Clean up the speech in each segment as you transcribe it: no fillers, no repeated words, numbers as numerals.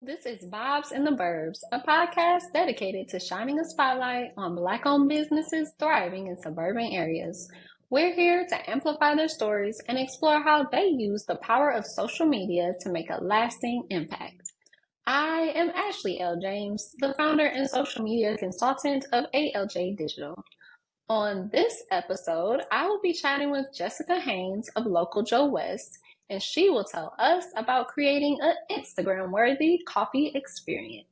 This is Bobs and the Burbs, a podcast dedicated to shining a spotlight on Black-owned businesses thriving in suburban areas. We're here to amplify their stories and explore how they use the power of social media to make a lasting impact. I am Ashley L. James, the founder and social media consultant of ALJ Digital. On this episode, I will be chatting with Jessica Haynes of Local Joe West, and she will tell us about creating an Instagram-worthy coffee experience.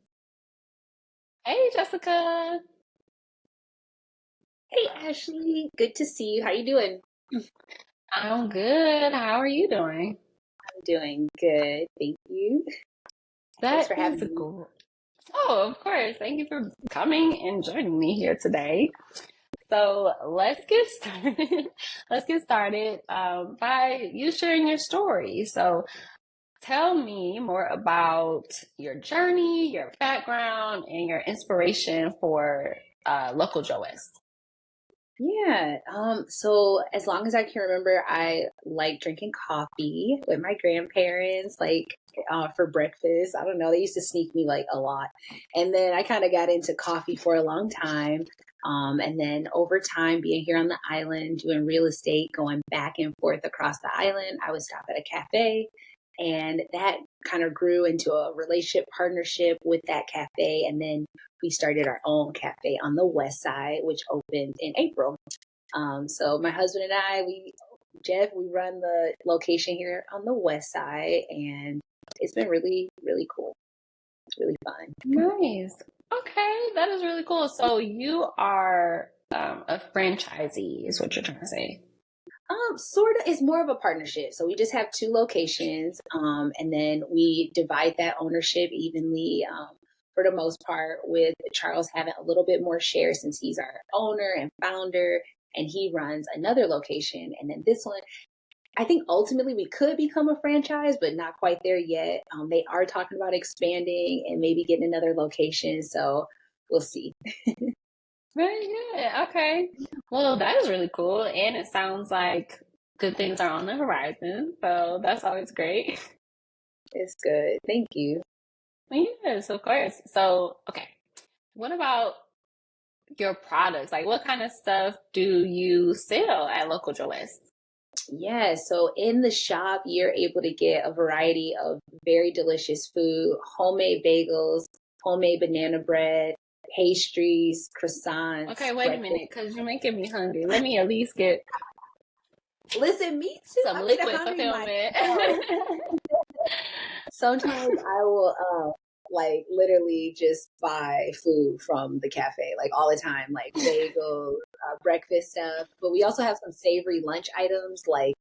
Hey, Jessica. Hey, Ashley. Good to see you. How you doing? I'm good. How are you doing? I'm doing good. Thank you. Thanks for having me. Cool. Oh, of course. Thank you for coming and joining me here today. So let's get started. By you sharing your story. So tell me more about your journey, your background, and your inspiration for Local Joe West. Yeah. So as long as I can remember, I like drinking coffee with my grandparents, for breakfast. I don't know. They used to sneak me a lot. And then I kind of got into coffee for a long time. And then over time, being here on the island, doing real estate, going back and forth across the island, I would stop at a cafe. And that kind of grew into a relationship partnership with that cafe. And then we started our own cafe on the west side, which opened in April. So my husband and I, we run the location here on the west side, and it's been really, really cool. It's really fun. Nice. Okay, that is really cool. So you are a franchisee, is what you're trying to say. Sort of. It's more of a partnership. So we just have 2 locations, and then we divide that ownership evenly, for the most part, with Charles having a little bit more share since he's our owner and founder, and he runs another location. And then this one, I think ultimately we could become a franchise, but not quite there yet. They are talking about expanding and maybe getting another location. So we'll see. Very good. Okay. Well, that is really cool. And it sounds like good things are on the horizon. So that's always great. It's good. Thank you. Yes, of course. So, okay. What about your products? Like, what kind of stuff do you sell at Local Joe West? Yeah, so in the shop, you're able to get a variety of very delicious food, homemade bagels, homemade banana bread, pastries, croissants. Okay, wait a minute, because you're making me hungry. Let me at least get Listen, me too. some liquid fulfillment. Sometimes I will literally just buy food from the cafe all the time, like bagels, breakfast stuff. But we also have some savory lunch items like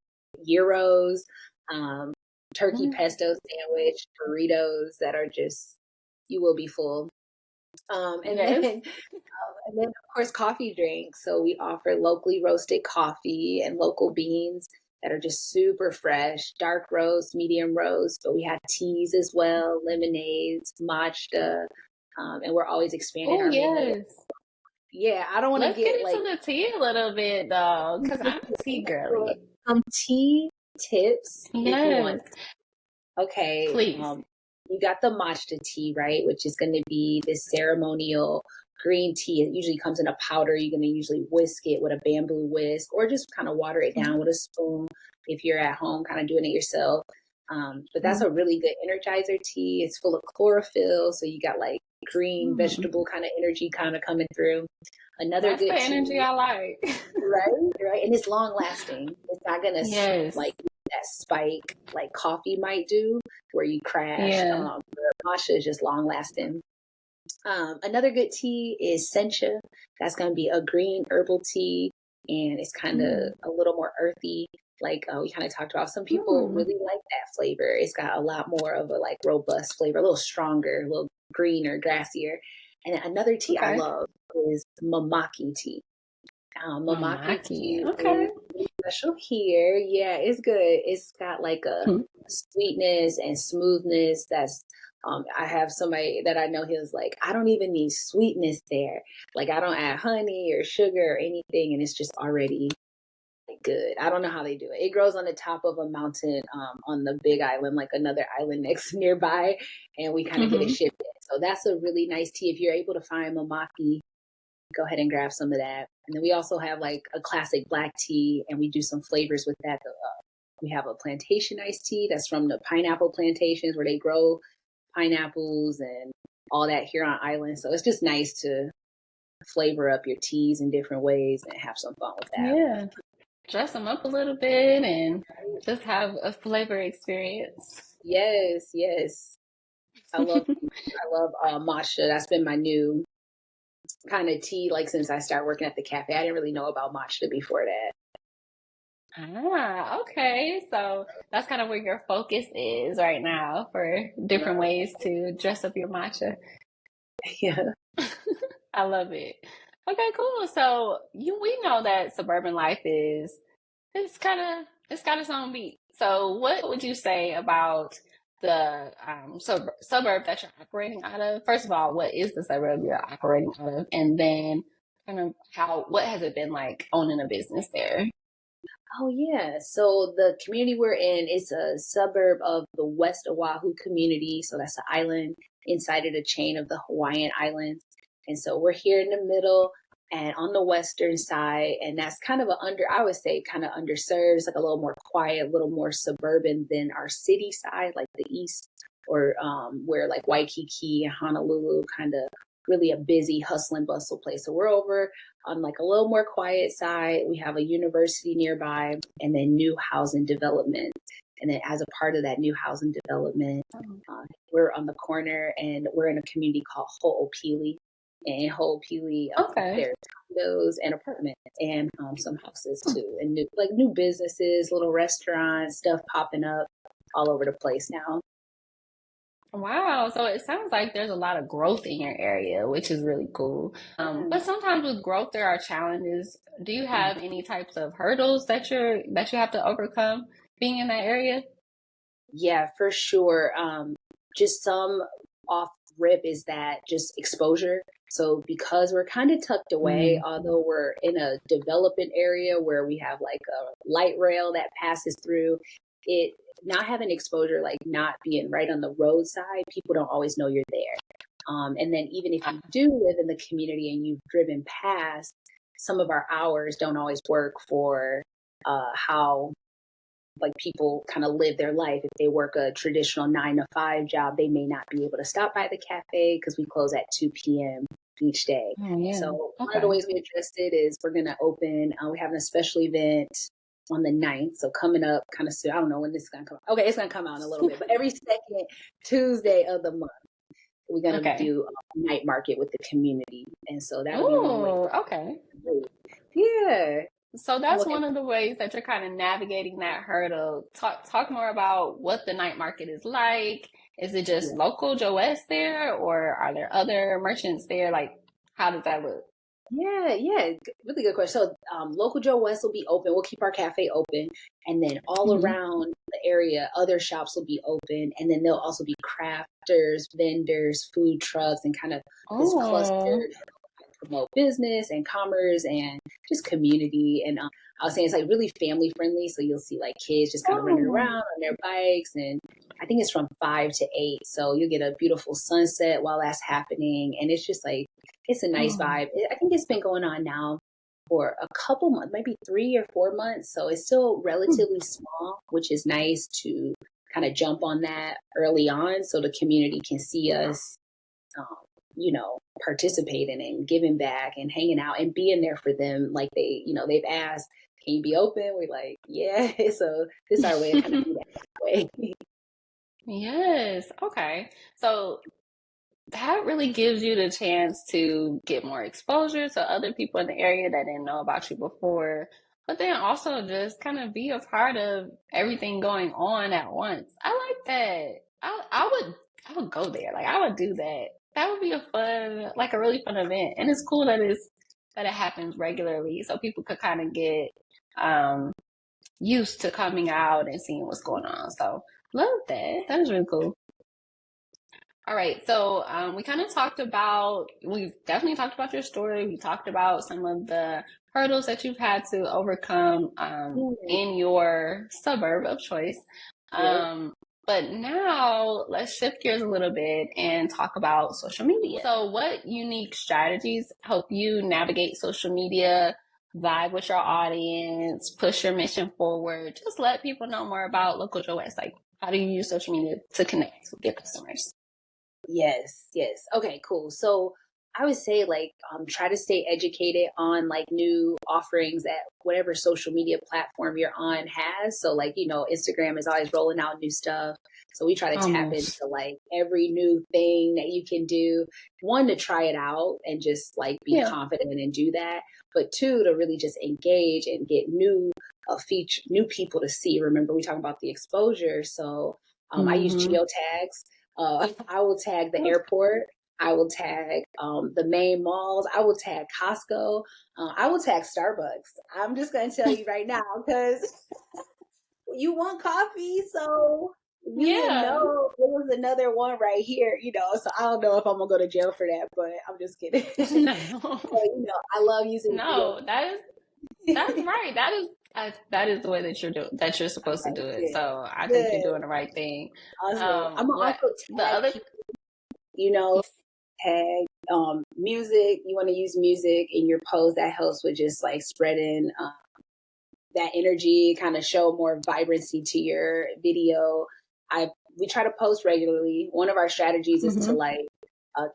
gyros, turkey pesto sandwich, burritos that are just, you will be full. And then of course coffee drinks. So we offer locally roasted coffee and local beans that are just super fresh, dark roast, medium roast, but we have teas as well, lemonades, matcha, and we're always expanding our menu. Yeah, I don't want to get into the tea a little bit though, because I'm a tea girly. Some tea tips. Yes. Okay. Please. You got the matcha tea, right? Which is going to be this ceremonial green tea. It usually comes in a powder. You're going to usually whisk it with a bamboo whisk or just kind of water it down with a spoon if you're at home kind of doing it yourself. But that's a really good energizer tea. It's full of chlorophyll. So you got green vegetable kind of energy kind of coming through. Another that's good the tea, energy I like. Right. And it's long lasting. It's not going to that spike like coffee might do where you crash. Matcha is just long lasting. Another good tea is sencha. That's going to be a green herbal tea, and it's kind of a little more earthy. We kind of talked about, some people really like that flavor. It's got a lot more of a robust flavor, a little stronger, a little greener, grassier. And another tea I love is mamaki tea. Mamaki tea is really special here. Yeah, it's good. It's got a sweetness and smoothness that's I have somebody that I know, he was like, I don't even need sweetness there. I don't add honey or sugar or anything, and it's just already good. I don't know how they do it. It grows on the top of a mountain on the big island, like another island nearby, and we kind of get it shipped in. So that's a really nice tea. If you're able to find mamaki, go ahead and grab some of that. And then we also have like a classic black tea, and we do some flavors with that. We have a plantation iced tea that's from the pineapple plantations where they grow pineapples and all that here on island. So it's just nice to flavor up your teas in different ways and have some fun with that. Yeah. Dress them up a little bit and just have a flavor experience. Yes. I love matcha. That's been my new kind of tea, like since I started working at the cafe. I didn't really know about matcha before that. Okay. So that's kind of where your focus is right now for different ways to dress up your matcha. Yeah. I love it. Okay, cool. So we know that suburban life it's got its own beat. So what would you say about the suburb that you're operating out of? First of all, what is the suburb you're operating out of? And then kind of what has it been like owning a business there? Oh yeah. So the community we're in is a suburb of the West Oahu community. So that's an island inside of the chain of the Hawaiian Islands. And so we're here in the middle and on the western side. And that's kind of I would say kind of underserved. It's like a little more quiet, a little more suburban than our city side, like the east or where like Waikiki and Honolulu kind of really a busy hustle and bustle place. So we're over on like a little more quiet side. We have a university nearby and then new housing development. And then as a part of that new housing development, we're on the corner and we're in a community called Ho'opili. And in Ho'opili, there are condos and apartments and some houses too. And new businesses, little restaurants, stuff popping up all over the place now. Wow. So it sounds like there's a lot of growth in your area, which is really cool. But sometimes with growth, there are challenges. Do you have any types of hurdles that you have to overcome being in that area? Yeah, for sure. Just some off rip is that just exposure. So because we're kind of tucked away, although we're in a developing area where we have like a light rail that passes through, it not having exposure, like not being right on the roadside, people don't always know you're there. And then even if you do live in the community and you've driven past, some of our hours don't always work for how like people kind of live their life. If they work a traditional 9 to 5 job, they may not be able to stop by the cafe because we close at 2 p.m. each day. Oh, yeah. So one of the ways we addressed it is we're going to open, we're having a special event on the 9th. So coming up kind of soon. I don't know when this is going to come out. Okay, it's going to come out in a little bit, but every second Tuesday of the month, we're going to do a night market with the community. And so that'll be one way. Okay. Yeah. So that's one of the ways that you're kind of navigating that hurdle. Talk more about what the night market is like. Is it just local Joe West there, or are there other merchants there? Like, how does that look? Yeah, really good question. So local Joe West will be open. We'll keep our cafe open. And then all around the area, other shops will be open. And then there'll also be crafters, vendors, food trucks, and kind of this cluster promote business and commerce and just community. And I was saying it's like really family friendly. So you'll see like kids just kind of running around on their bikes. And I think it's from 5 to 8. So you'll get a beautiful sunset while that's happening. And it's just like, it's a nice vibe. I think it's been going on now for a couple months, maybe 3 or 4 months. So it's still relatively small, which is nice to kind of jump on that early on so the community can see us, participating and giving back and hanging out and being there for them. Like they've asked, can you be open? We're like, yeah. So this is our way of kind of doing that way. Yes. Okay. So that really gives you the chance to get more exposure to other people in the area that didn't know about you before, but then also just kind of be a part of everything going on at once. I like that. I would go there. Like I would do that. That would be a really fun event. And it's cool that it happens regularly so people could kind of get used to coming out and seeing what's going on. So love that. That is really cool. All right. So we've definitely talked about your story. We talked about some of the hurdles that you've had to overcome in your suburb of choice. But now let's shift gears a little bit and talk about social media. So what unique strategies help you navigate social media, vibe with your audience, push your mission forward? Just let people know more about Local Joe West. Like, how do you use social media to connect with your customers? Yes. Okay, cool. So I would say like try to stay educated on like new offerings that whatever social media platform you're on has. So like, Instagram is always rolling out new stuff. So we try to tap into like every new thing that you can do. One, to try it out and just like be confident and do that. But two, to really just engage and get new people to see. Remember, we talking about the exposure. So I use geotags. I will tag the airport. I will tag the main malls. I will tag Costco. I will tag Starbucks. I'm just going to tell you right now because you want coffee, so you didn't know there was another one right here, So I don't know if I'm going to go to jail for that, but I'm just kidding. No. So, I love using No, that's right. That is the way that you're supposed to do it. So I think you're doing the right thing. Awesome. I'm also tag tag music. You want to use music in your post. That helps with just like spreading that energy, kind of show more vibrancy to your video. We try to post regularly. One of our strategies is to like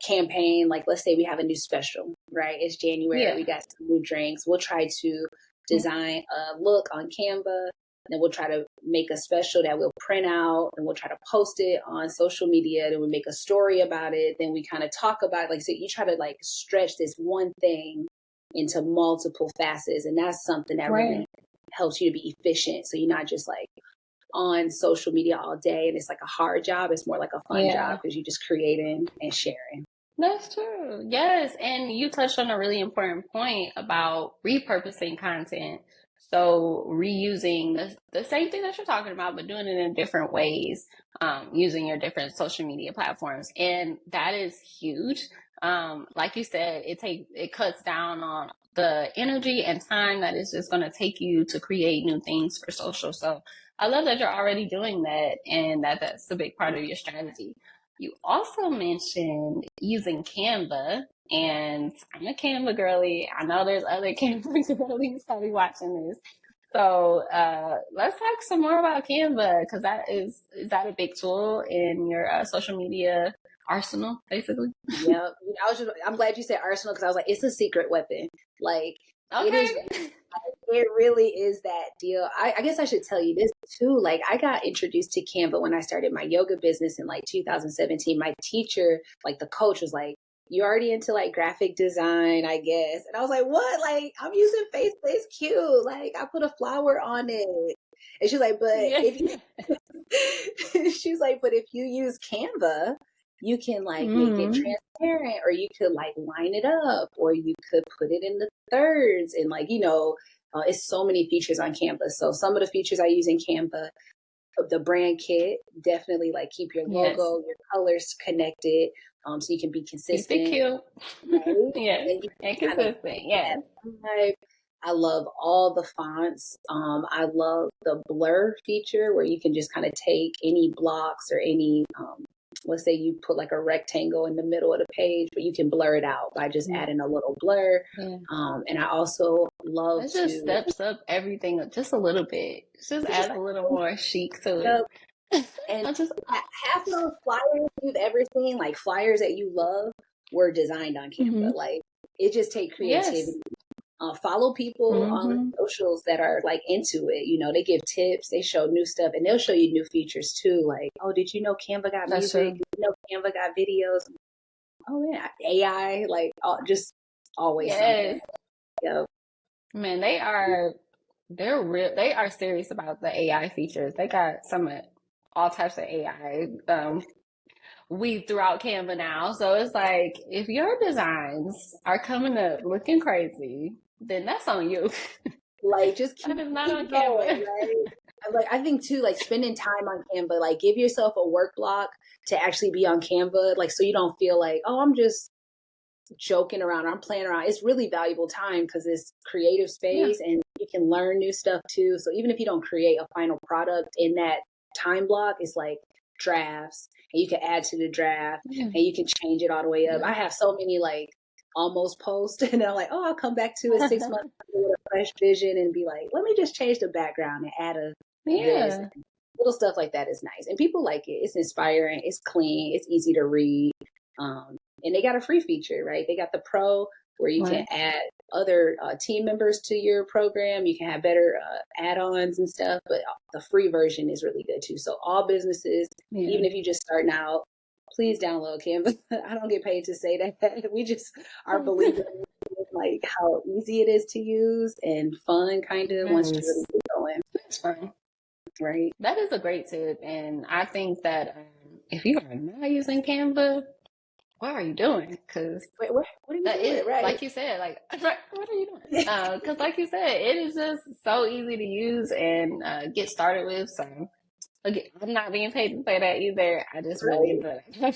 campaign, like let's say we have a new special, right? It's January, we got some new drinks. We'll try to design a look on Canva, then we'll try to make a special that we'll print out, and we'll try to post it on social media. Then we make a story about it. Then we kind of talk about it. Like, so you try to like stretch this one thing into multiple facets, and that's something that really helps you to be efficient. So you're not just like on social media all day and it's like a hard job. It's more like a fun job because you're just creating and sharing. That's true. Yes. And you touched on a really important point about repurposing content. So reusing the same thing that you're talking about, but doing it in different ways, using your different social media platforms. And that is huge. Like you said, it cuts down on the energy and time that it's just going to take you to create new things for social. So I love that you're already doing that, and that's a big part of your strategy. You also mentioned using Canva, and I'm a Canva girly. I know there's other Canva girlies probably watching this. So let's talk some more about Canva, because is that a big tool in your social media arsenal, basically? Yeah, I'm glad you said arsenal, because I was like, it's a secret weapon. Like, it really is that deal. I guess I should tell you this too. Like, I got introduced to Canva when I started my yoga business in like 2017. My teacher, like the coach, was like, "You already into like graphic design, I guess." And I was like, "What? Like, I'm using Facebook. It's cute. Like, I put a flower on it." And she's like, "But if you," she's like, "But if you use Canva, you can like make it transparent, or you could like line it up, or you could put it in the thirds, and like, it's so many features on Canva." So some of the features I use in Canva, the brand kit, definitely like keep your logo, your colors connected, so you can be consistent. Keep it cute. Right? Yes, and consistent. Yes. I love all the fonts. I love the blur feature where you can just kind of take any blocks or any, let's say you put like a rectangle in the middle of the page, but you can blur it out by just adding a little blur. And I also love it just steps up everything just a little bit. It just adds a little more chic to it. And half of those flyers you've ever seen, like flyers that you love, were designed on Canva. Like, it just takes creativity. Follow people on socials that are like into it. They give tips, they show new stuff, and they'll show you new features too. Like, oh, did you know Canva got music? Did you know Canva got videos? Oh yeah, AI, like just always something. Yep. Man, they are serious about the AI features. They got all types of AI weave throughout Canva now. So it's like, if your designs are coming up looking crazy, then that's on you. Like, just keep it not on Canva. Right? Like, I think too, like spending time on Canva, like give yourself a work block to actually be on Canva, like so you don't feel like, oh, I'm just joking around, I'm playing around. It's really valuable time because it's creative space and you can learn new stuff too. So even if you don't create a final product in that time block, it's like drafts, and you can add to the draft and you can change it all the way up. I have so many like almost posts and I'm like, oh, I'll come back to it 6 months with a fresh vision and be like, let me just change the background and add a this. Little stuff like that is nice. And people like it. It's inspiring. It's clean. It's easy to read. And they got a free feature, right? They got the pro where you can add other team members to your program. You can have better add-ons and stuff, but the free version is really good too. So all businesses, even if you're just starting out, please download Canva. I don't get paid to say that. We just are believing like how easy it is to use and fun kind of once you really get going. It's fun. Right. That is a great tip. And I think that if you are not using Canva, what are you doing? Because what are you doing? Right. Like you said, like, what are you doing? Because like you said, it is just so easy to use and get started with. So again, I'm not being paid to say that either. I just really enjoy that.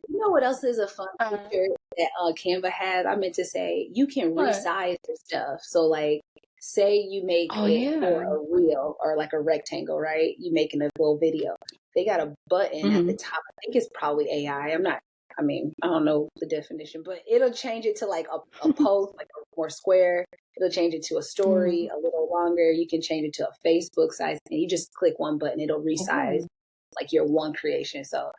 You know what else is a fun feature that Canva has? I meant to say, you can resize your stuff. So like, say you make it for a reel or like a rectangle, right? You making a little video. They got a button at the top. I think it's probably AI. I don't know the definition, but it'll change it to like a post, like a more square. It'll change it to a story, a little longer. You can change it to a Facebook size, and you just click one button. It'll resize like your one creation. So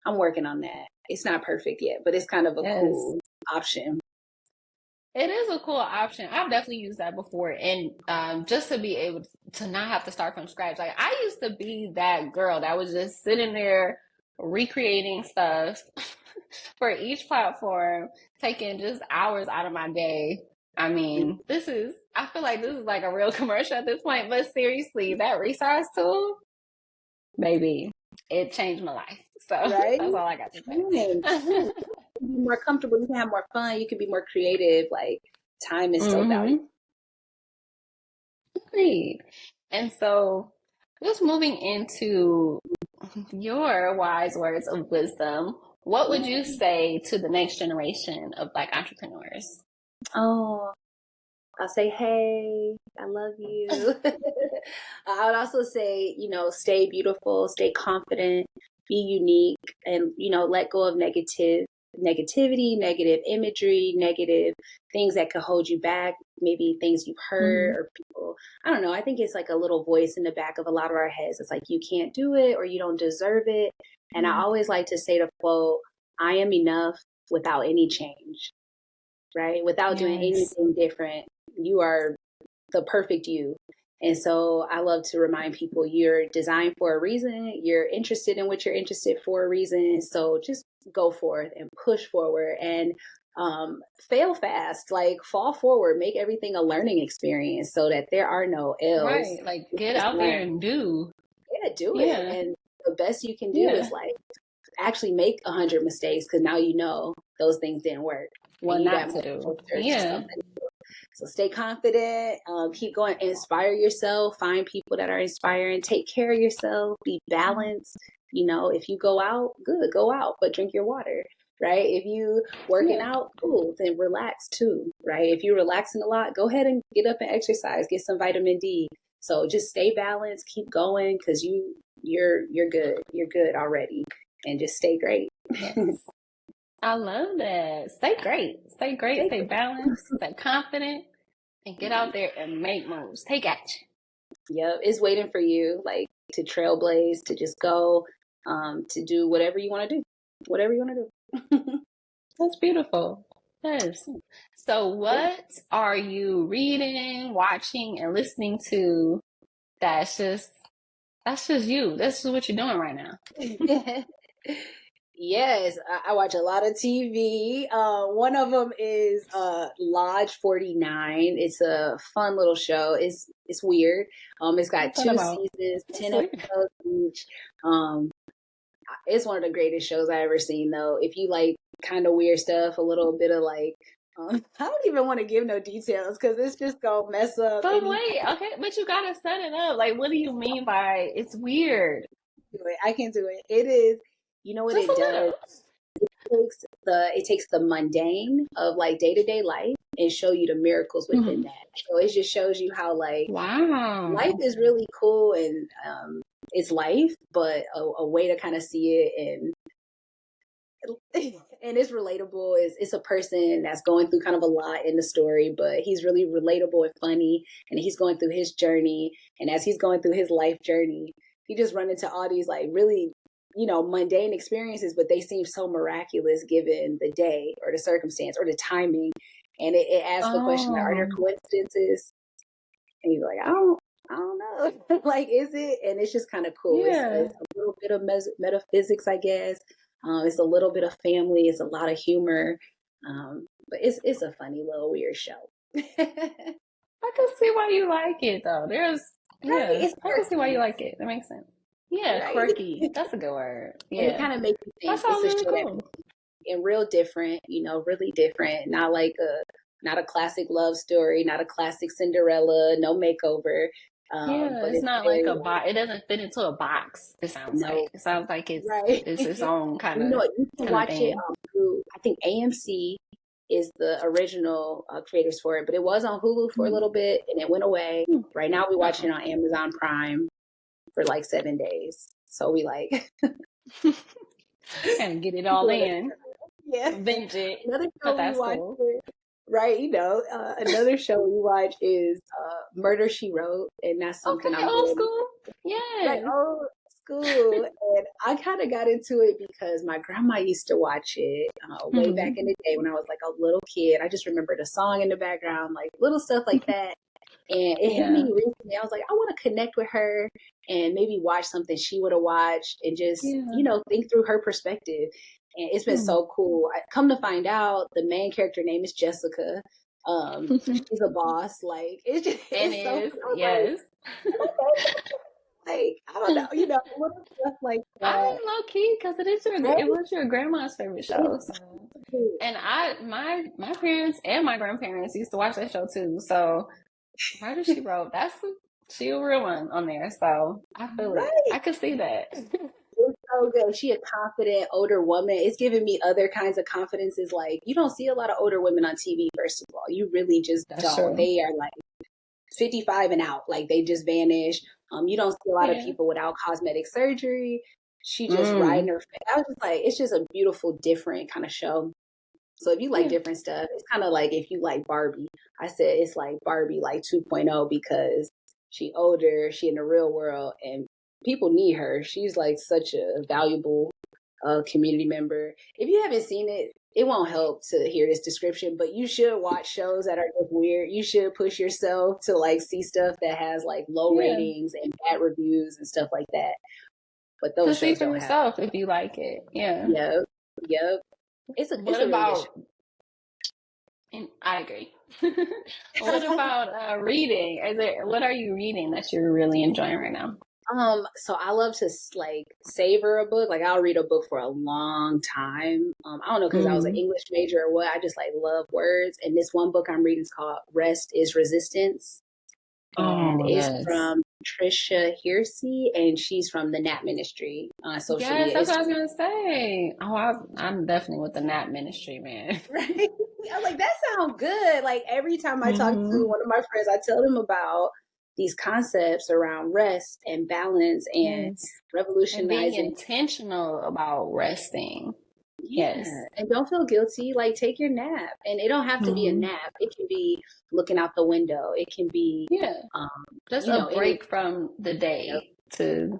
I'm working on that. It's not perfect yet, but it's kind of a cool option. It is a cool option. I've definitely used that before. And just to be able to not have to start from scratch. Like I used to be that girl that was just sitting there recreating stuff for each platform, taking just hours out of my day. I mean, I feel like this is like a real commercial at this point, but seriously, that resize tool, baby, it changed my life. So that's all I got to say. You can be more comfortable. You can have more fun. You can be more creative. Like time is so valuable. Agreed. And so just moving into your wise words of wisdom, what would you say to the next generation of Black entrepreneurs? Oh, I'll say, hey, I love you. I would also say, stay beautiful, stay confident, be unique, and, let go of negativity, negative imagery, negative things that could hold you back, maybe things you've heard or people. I don't know. I think it's like a little voice in the back of a lot of our heads. It's like, you can't do it or you don't deserve it. And I always like to say the quote, I am enough without any change, right? Without doing anything different. You are the perfect you. And so I love to remind people you're designed for a reason. You're interested in what you're interested for a reason. So just go forth and push forward and fail fast, like fall forward, make everything a learning experience so that there are no L's. Right. Like get out there and do. Do it. And the best you can do is like actually make 100 mistakes because now you know those things didn't work. Well, not to do. So stay confident, keep going, inspire yourself, find people that are inspiring, take care of yourself, be balanced. If you go out, good, go out, but drink your water, right? If you working out, cool, then relax too, right? If you're relaxing a lot, go ahead and get up and exercise, get some vitamin D. So just stay balanced, keep going, because you're good. You're good already. And just stay great. Yes. I love that. Stay great. Stay balanced, stay confident, and get out there and make moves. Take action. Yep. It's waiting for you, like to trailblaze, to just go, to do whatever you want to do. Whatever you want to do. That's beautiful. Yes. So what are you reading, watching, and listening to that's just you? This is what you're doing right now. Yes, I watch a lot of TV. One of them is Lodge 49. It's a fun little show. It's weird. It's got 2 seasons, 10 episodes each. It's one of the greatest shows I ever seen, though. If you like kind of weird stuff, a little bit of like, I don't even want to give no details because it's just gonna mess up. But wait, okay, but you gotta set it up. Like, what do you mean by it's weird? I can't do it. It is. You know what it does? It takes it takes the mundane of like day-to-day life and show you the miracles within that. So it just shows you how like life is really cool, and it's life, but a way to kind of see it and it's relatable. It's a person that's going through kind of a lot in the story, but he's really relatable and funny, and he's going through his journey. And as he's going through his life journey, he just run into all these like really, mundane experiences, but they seem so miraculous given the day or the circumstance or the timing. And it asks the question, like, are there coincidences? And he's like, I don't know. Like, is it? And it's just kind of cool. Yeah. It's a little bit of metaphysics, I guess. It's a little bit of family. It's a lot of humor. But it's a funny little weird show. I can see why you like it, though. I can see why you like it. That makes sense. Yeah, right. Quirky. That's a good word. Yeah. And it kind of makes you think. That's really cool. And real different, really different. Not a classic love story, not a classic Cinderella, no makeover. But it's not like a box. It doesn't fit into a box. It sounds like it's it's its own kind of. You can watch it through. I think AMC is the original creators for it, but it was on Hulu for a little bit and it went away. Right now we watch it on Amazon Prime for like 7 days. So we like and get it all in. Yeah, binge it. Another show we watch. Cool. Right, another show we watch is Murder, She Wrote, and that's something I'm old school. Yeah, like old school. And I kind of got into it because my grandma used to watch it way back in the day when I was like a little kid. I just remember the song in the background, like little stuff like that. And it hit me recently. I was like, I want to connect with her and maybe watch something she would have watched and just, think through her perspective. And it's been so cool. I come to find out the main character name is Jessica. She's a boss. Like it's just so cool. Yes. Like I don't know, little stuff like that. I low key because it was your grandma's favorite show. So. And my parents and my grandparents used to watch that show too. So Murder, She Wrote, she a real one on there. So I feel it. I could see that. It's so good. She a confident older woman. It's giving me other kinds of confidences. Like you don't see a lot of older women on TV. First of all, you really just don't. True. They are like 55 and out. Like they just vanish. You don't see a lot of people without cosmetic surgery. She just riding her face. I was just like, it's just a beautiful, different kind of show. So if you like different stuff, it's kind of like if you like Barbie. I said it's like Barbie like 2.0 because she older, she in the real world, and people need her. She's like such a valuable community member. If you haven't seen it, it won't help to hear this description, but you should watch shows that are just weird. You should push yourself to like see stuff that has like low ratings and bad reviews and stuff like that. But those shows for yourself if you like it. Yeah. Yep. What about? I agree. What about reading? What are you reading that you're really enjoying right now? So I love to like savor a book. Like I'll read a book for a long time. I don't know because I was an English major or what. I just like love words. And this one book I'm reading is called Rest is Resistance. And it's from Tricia Hersey, and she's from the Nap Ministry on social media. Yes, that's what I was gonna say. I'm definitely with the Nap Ministry, man. Right? I was like, that sounds good. Like every time I talk to one of my friends, I tell them about these concepts around rest and balance and revolutionizing. And being intentional about resting. Yes. And don't feel guilty. Like take your nap. And it don't have to be a nap. It can be looking out the window. It can be just a break from the day to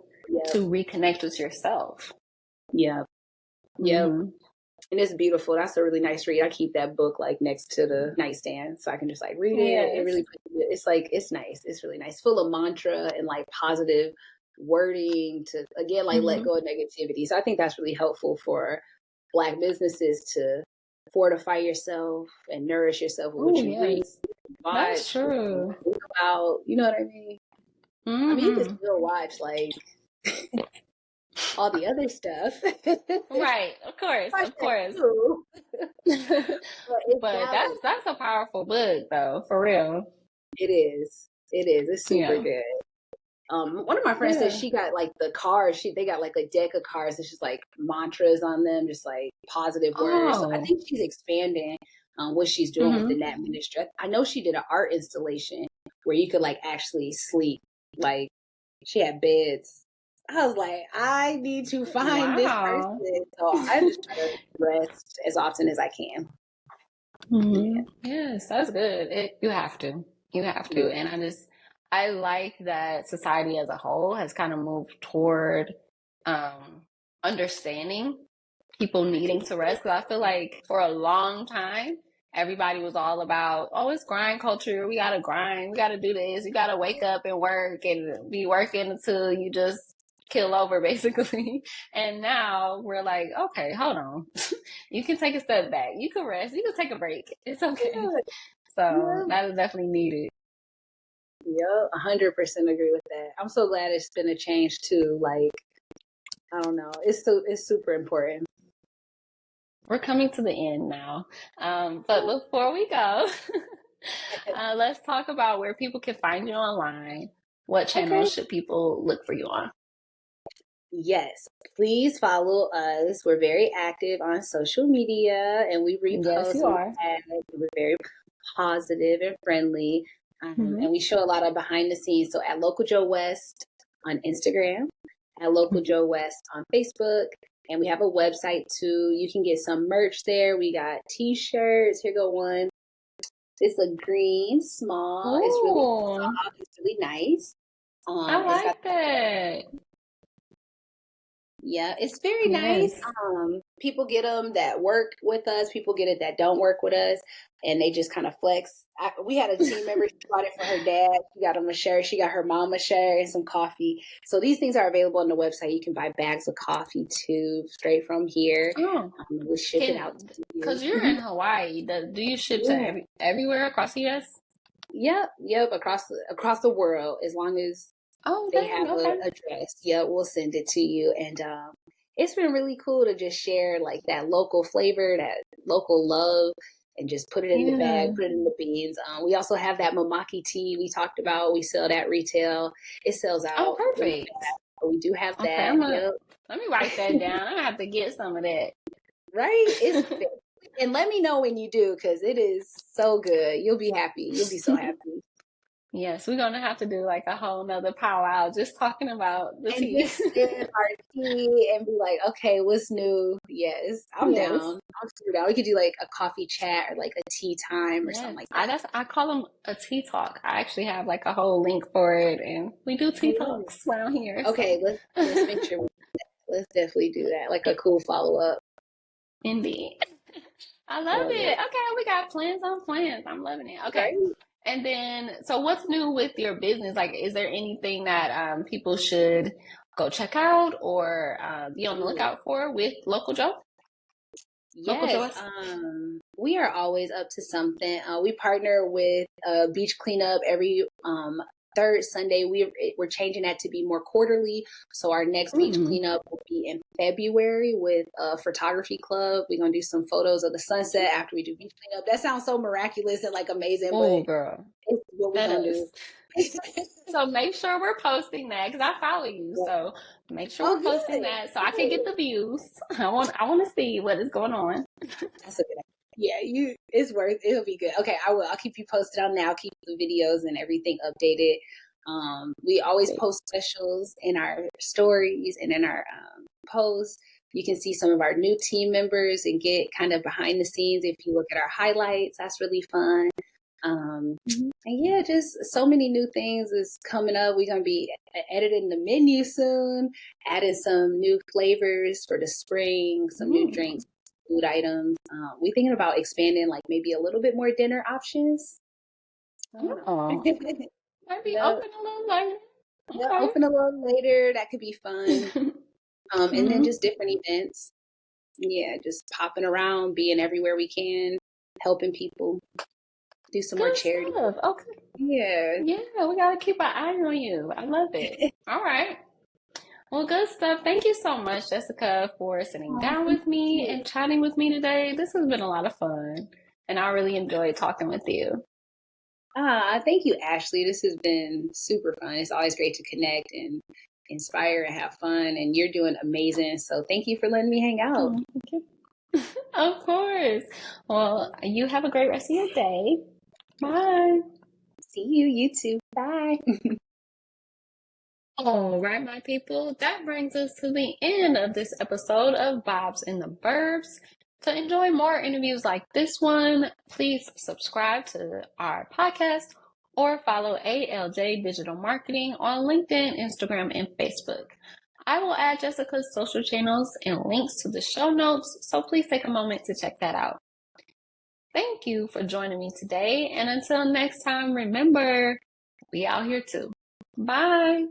reconnect with yourself. Yep. And it's beautiful. That's a really nice read. I keep that book like next to the nightstand so I can just like read it. It really, it's like, it's nice. It's really nice. Full of mantra and like positive wording to, again, like let go of negativity. So I think that's really helpful for Black businesses to fortify yourself and nourish yourself with what you read. Watch, that's true. Think about, you know what I mean? I mean, you can still watch like all the other stuff. Right, of course. But that's a powerful book though, for real. It is. It's super good. One of my friends said she got like the cards. They got like a deck of cards. It's just like mantras on them, just like positive words. So I think she's expanding what she's doing within that ministry. I know she did an art installation where you could like actually sleep. Like she had beds. I was like, I need to find this person. So I just try to rest as often as I can. Yes, that's good. You have to. You have to. And I like that society as a whole has kind of moved toward understanding people needing to rest. Because I feel like for a long time, everybody was all about, oh, it's grind culture. We got to grind. We got to do this. You got to wake up and work and be working until you just kill over, basically. And now we're like, okay, hold on. You can take a step back. You can rest. You can take a break. It's okay. So that is definitely needed. Yep, 100% agree with that. I'm so glad it's been a change too. Like, I don't know. It's super important. We're coming to the end now. But before we go, let's talk about where people can find you online. What channels should people look for you on? Yes, please follow us. We're very active on social media and we repost. Yes, you are. We're very positive and friendly. And we show a lot of behind the scenes. So at Local Joe West on Instagram, at Local Joe West on Facebook, and we have a website too. You can get some merch there. We got t-shirts. Here go one. It's a green, small. Ooh. It's really soft. It's really nice. I like that. Yeah, it's very nice. People get them that work with us. People get it that don't work with us. And they just kind of flex. We had a team member, she bought it for her dad. She got him a shirt. She got her mom a shirt and some coffee. So these things are available on the website. You can buy bags of coffee too, straight from here. We ship it out to you. Because you're in Hawaii. Do you ship to everywhere across the U.S.? Yep. Across the world, as long as they have an address. Yeah, we'll send it to you. And it's been really cool to just share like that local flavor, that local love, and just put it in the bag, put it in the beans. We also have that mamaki tea we talked about. We sell that retail. It sells out. Oh, perfect. We do have that. Let me write that down. I'm going to have to get some of that. Right? And let me know when you do, because it is so good. You'll be happy. You'll be so happy. Yes, we're going to have to do like a whole nother powwow just talking about the tea. Just sip our tea and be like, okay, what's new? Yes, I'm down. I'm super down. We could do like a coffee chat or like a tea time or something like that. I call them a tea talk. I actually have like a whole link for it, and we do tea talks around here. Okay, so. let's make sure we do that. Let's definitely do that. Like a cool follow-up. Indeed. I love it. Okay, we got plans on plans. I'm loving it. Okay. Right. And then, so what's new with your business? Like, is there anything that people should go check out or be on the lookout for with Local Joe? Yes, we are always up to something. We partner with beach cleanup every third Sunday. We're changing that to be more quarterly. So our next beach cleanup will be in February with a photography club. We're gonna do some photos of the sunset after we do beach cleanup. That sounds so miraculous and like amazing. Oh, girl, it's what we're gonna do. So make sure we're posting that because I follow you. So make sure we're posting that so I can get the views. I want to see what is going on. That's a good idea. Yeah, it'll be good. Okay, I will. I'll keep you posted on that. I'll keep the videos and everything updated. We always post specials in our stories and in our posts. You can see some of our new team members and get kind of behind the scenes if you look at our highlights. That's really fun. And yeah, just so many new things is coming up. We're going to be editing the menu soon, adding some new flavors for the spring, some new drinks, food items. We're thinking about expanding like maybe a little bit more dinner options. Might be open a little later. Yeah, open a little later. That could be fun. And then just different events. Yeah, just popping around, being everywhere we can, helping people. Do some more charity. Okay. Yeah, we got to keep an eye on you. I love it. All right. Well, good stuff. Thank you so much, Jessica, for sitting down with me and chatting with me today. This has been a lot of fun, and I really enjoyed talking with you. Thank you, Ashley. This has been super fun. It's always great to connect and inspire and have fun, and you're doing amazing. So thank you for letting me hang out. Thank you. Of course. Well, you have a great rest of your day. Bye. See you. You too. Bye. All right, my people, that brings us to the end of this episode of Vibes in the Burbs. To enjoy more interviews like this one, please subscribe to our podcast or follow ALJ Digital Marketing on LinkedIn, Instagram, and Facebook. I will add Jessica's social channels and links to the show notes, so please take a moment to check that out. Thank you for joining me today, and until next time, remember, we out here too. Bye.